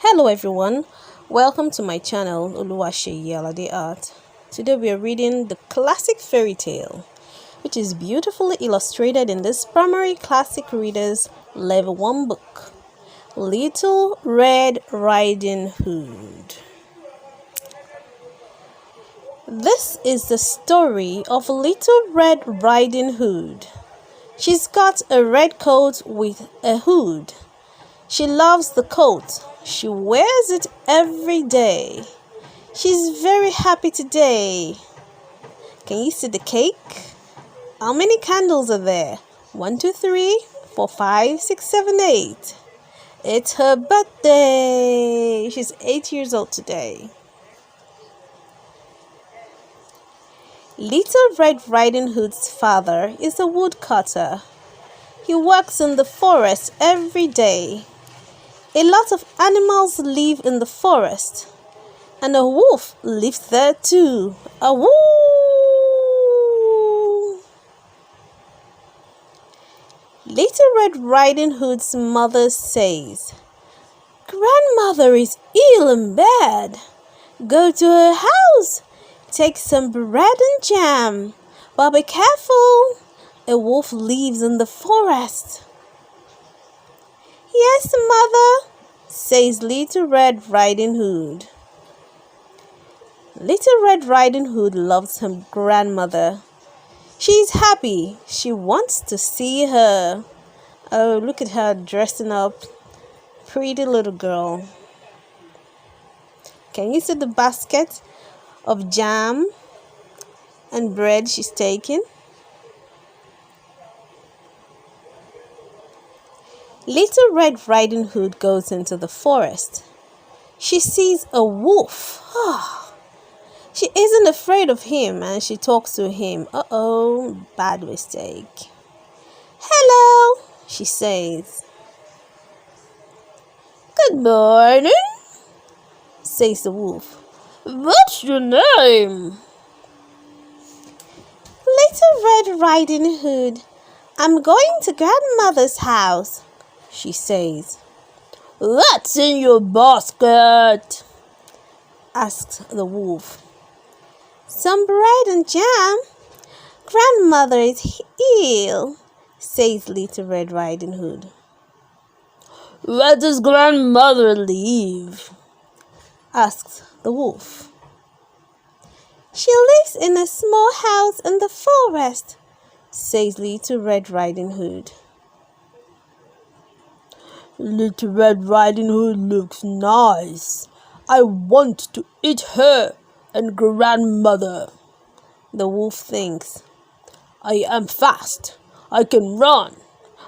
Hello everyone, welcome to my channel Oluwaseyi Alade Art. Today we are reading the classic fairy tale, which is beautifully illustrated in this primary classic readers level 1 book, Little Red Riding Hood. This is the story of Little Red Riding Hood. She's got a red coat with a hood. She loves the coat. She wears it every day. She's very happy today. Can you see the cake? How many candles are there? 1, 2, 3, 4, 5, 6, 7, 8. It's her birthday. She's 8 years old today. Little Red Riding Hood's father is a woodcutter. He works in the forest every day. A lot of animals live in the forest, and a wolf lives there too. A woo! Little Red Riding Hood's mother says, "Grandmother is ill in bed. Go to her house. Take some bread and jam. But be careful. A wolf lives in the forest." "Yes, mother," says Little Red Riding Hood. Little Red Riding Hood loves her grandmother. She's happy. She wants to see her. Oh, look at her dressing up. Pretty little girl. Can you see the basket of jam and bread she's taking? Little Red Riding Hood goes into the forest. She sees a wolf. She isn't afraid of him and she talks to him. Uh-oh, bad mistake. "Hello," she says. "Good morning," says the wolf. "What's your name?" "Little Red Riding Hood. I'm going to grandmother's house," she says. "What's in your basket?" asks the wolf. "Some bread and jam. Grandmother is ill," says Little Red Riding Hood. "Where does grandmother live?" asks the wolf. "She lives in a small house in the forest," says Little Red Riding Hood. "Little Red Riding Hood looks nice. I want to eat her and grandmother," the wolf thinks. "I am fast. I can run.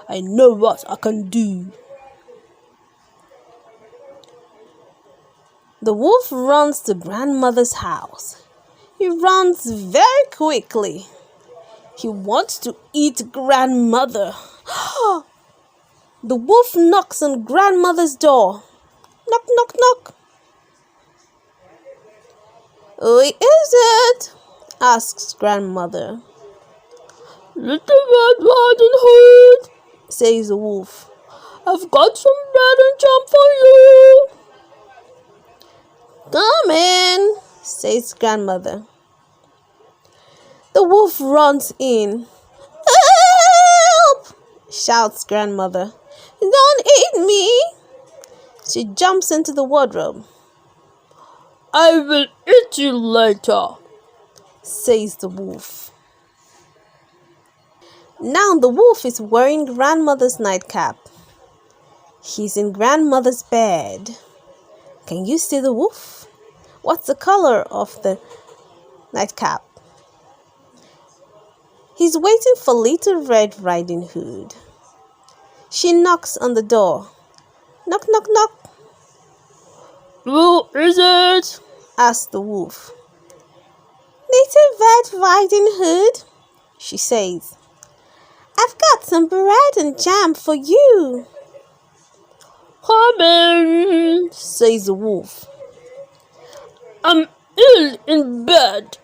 I know what I can do." The wolf runs to grandmother's house. He runs very quickly. He wants to eat grandmother. The wolf knocks on grandmother's door. Knock, knock, knock. "Who is it?" asks grandmother. "Little Red Riding Hood," says the wolf. "I've got some bread and jam for you." "Come in," says grandmother. The wolf runs in. "Help!" shouts grandmother. "Don't eat me!" She jumps into the wardrobe. "I will eat you later," says the wolf. Now the wolf is wearing grandmother's nightcap. He's in grandmother's bed. Can you see the wolf? What's the color of the nightcap? He's waiting for Little Red Riding Hood. She knocks on the door. Knock, knock, knock. "Who is it?" asks the wolf. "Little Red Riding Hood," she says. "I've got some bread and jam for you." "Come in," says the wolf. "I'm ill in bed."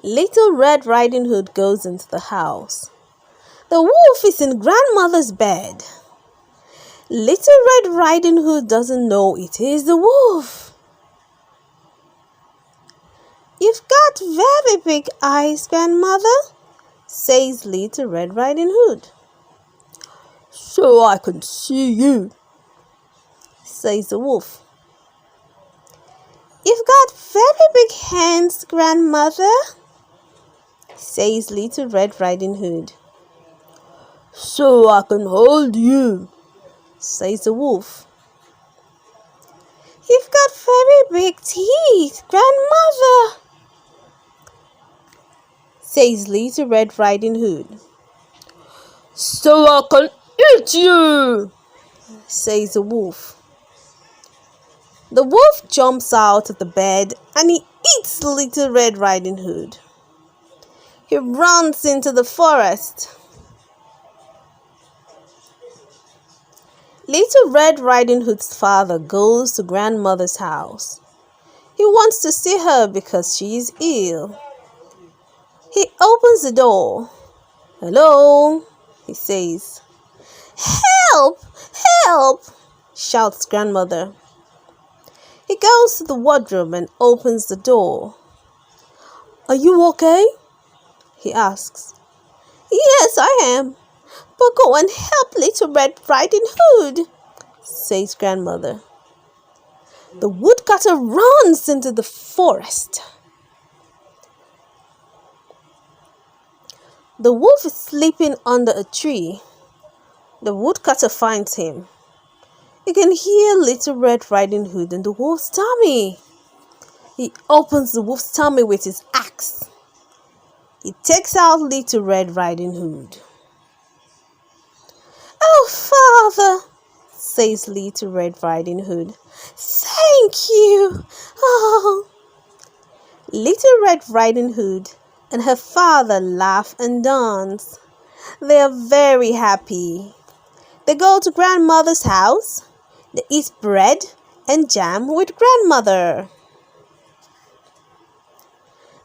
Little Red Riding Hood goes into the house. The wolf is in grandmother's bed. Little Red Riding Hood doesn't know it is the wolf. You've got very big eyes, Grandmother, says Little Red Riding Hood. So I can see you, says the wolf. You've got very big hands, Grandmother, says Little Red Riding Hood. So I can hold you, says the wolf. You've got very big teeth, Grandmother, says Little Red Riding Hood. So I can eat you, says the wolf. The wolf jumps out of the bed and he eats Little Red Riding Hood. He runs into the forest. Little Red Riding Hood's father goes to Grandmother's house. He wants to see her because she is ill. He opens the door. Hello, he says. Help! Help! Shouts Grandmother. He goes to the wardrobe and opens the door. Are you okay? He asks. Yes, I am. But go and help Little Red Riding Hood, says Grandmother. The woodcutter runs into the forest. The wolf is sleeping under a tree. The woodcutter finds him. You can hear Little Red Riding Hood in the wolf's tummy. He opens the wolf's tummy with his axe. He takes out Little Red Riding Hood. Oh, Father, says Little Red Riding Hood. Thank you. Oh. Little Red Riding Hood and her father laugh and dance. They are very happy. They go to Grandmother's house. They eat bread and jam with Grandmother.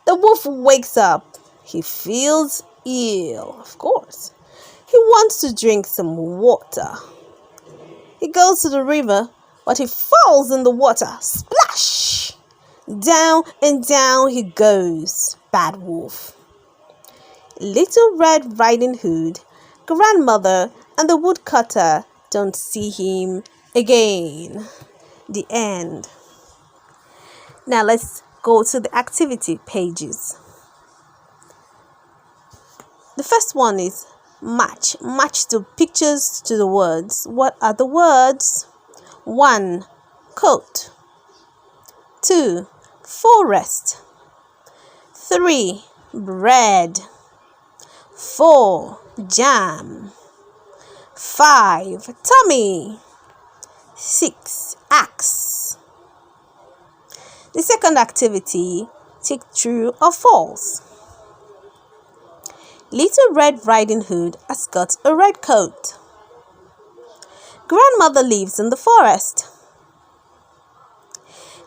The wolf wakes up. He feels ill, of course. He wants to drink some water. He goes to the river, but he falls in the water. Splash! Down and down he goes. Bad wolf. Little Red Riding Hood, Grandmother, and the woodcutter don't see him again. The end. Now let's go to the activity pages. The first one is match. Match the pictures to the words. What are the words? 1. Coat. 2. Forest. 3. Bread. 4. Jam. 5. Tummy. 6. Axe. The second activity, tick true or false. Little Red Riding Hood has got a red coat. Grandmother lives in the forest.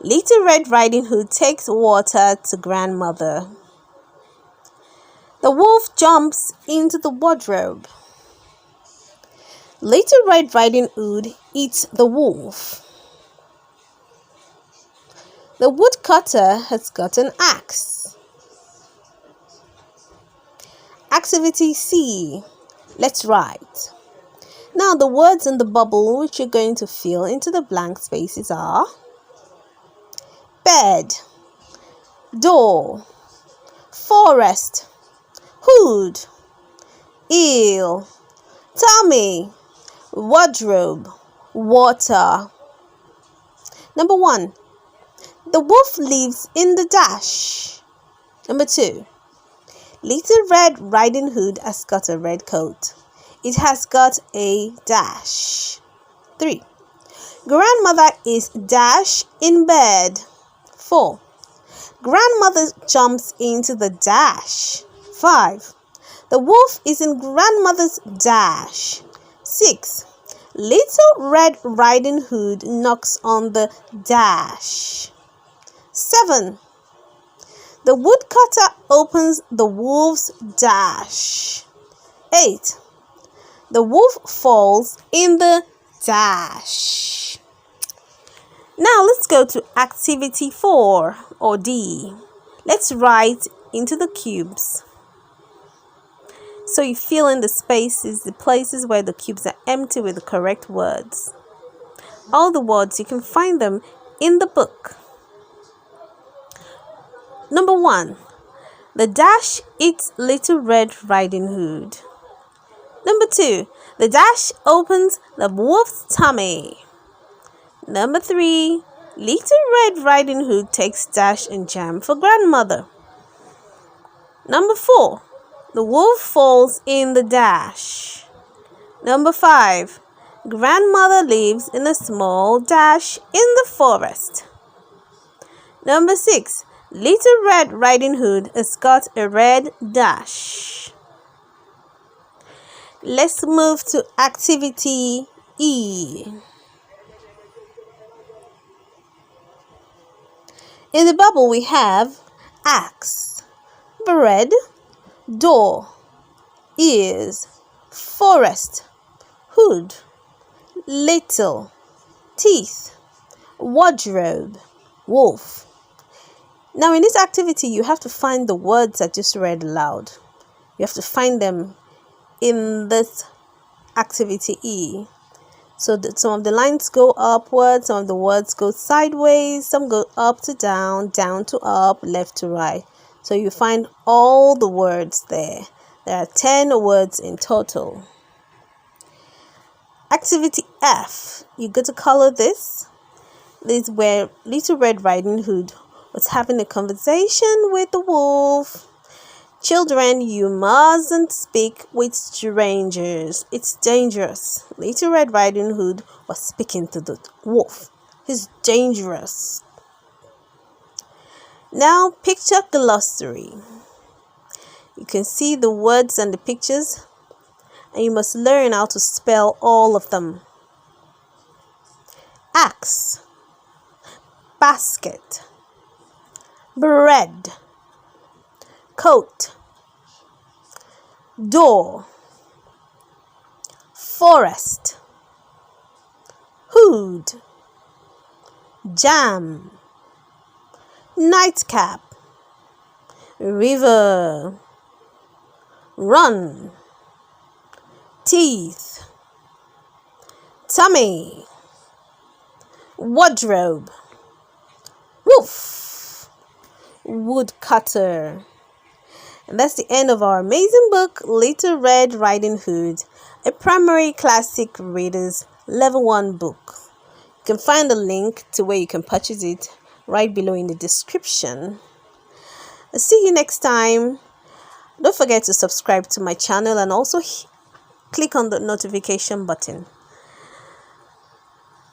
Little Red Riding Hood takes water to Grandmother. The wolf jumps into the wardrobe. Little Red Riding Hood eats the wolf. The woodcutter has got an axe. Activity C. Let's write. Now the words in the bubble which you're going to fill into the blank spaces are bed, door, forest, hood, eel, tummy, wardrobe, water. Number 1. The wolf lives in the dash. Number 2. Little Red Riding Hood has got a red coat. It has got a dash. 3. Grandmother is dash in bed. 4. Grandmother jumps into the dash. 5. The wolf is in Grandmother's dash. 6. Little Red Riding Hood knocks on the dash. 7. The woodcutter opens the wolf's dash. 8. The wolf falls in the dash. Now let's go to activity 4 or D. Let's write into the cubes. So you fill in the spaces, the places where the cubes are empty with the correct words. All the words, you can find them in the book. Number 1. The dash eats Little Red Riding Hood. Number 2. The dash opens the wolf's tummy. Number 3. Little Red Riding Hood takes dash and jam for grandmother. Number 4. The wolf falls in the dash. Number 5. Grandmother lives in a small dash in the forest. Number 6. Little Red Riding Hood has got a red dash. Let's move to activity E. In the bubble we have axe, bread, door, ears, forest, hood, little, teeth, wardrobe, wolf. Now in this activity you have to find the words I just read aloud. You have to find them in this activity E. So that some of the lines go upwards, some of the words go sideways, some go up to down to up, left to right. So you find all the words there. There are 10 words in total. Activity F. You get to color this. This is where Little Red Riding Hood was having a conversation with the wolf. Children, you mustn't speak with strangers. It's dangerous. Little Red Riding Hood was speaking to the wolf. He's dangerous. Now, picture glossary. You can see the words and the pictures, and you must learn how to spell all of them. Axe, basket, bread, coat, door, forest, hood, jam, nightcap, river, run, teeth, tummy, wardrobe, wolf, woodcutter. And that's the end of our amazing book, Little Red Riding Hood, a primary classic readers level 1 book. You can find the link to where you can purchase it right below in the description. I'll see you next time. Don't forget to subscribe to my channel and also click on the notification button.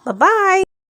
Bye-bye.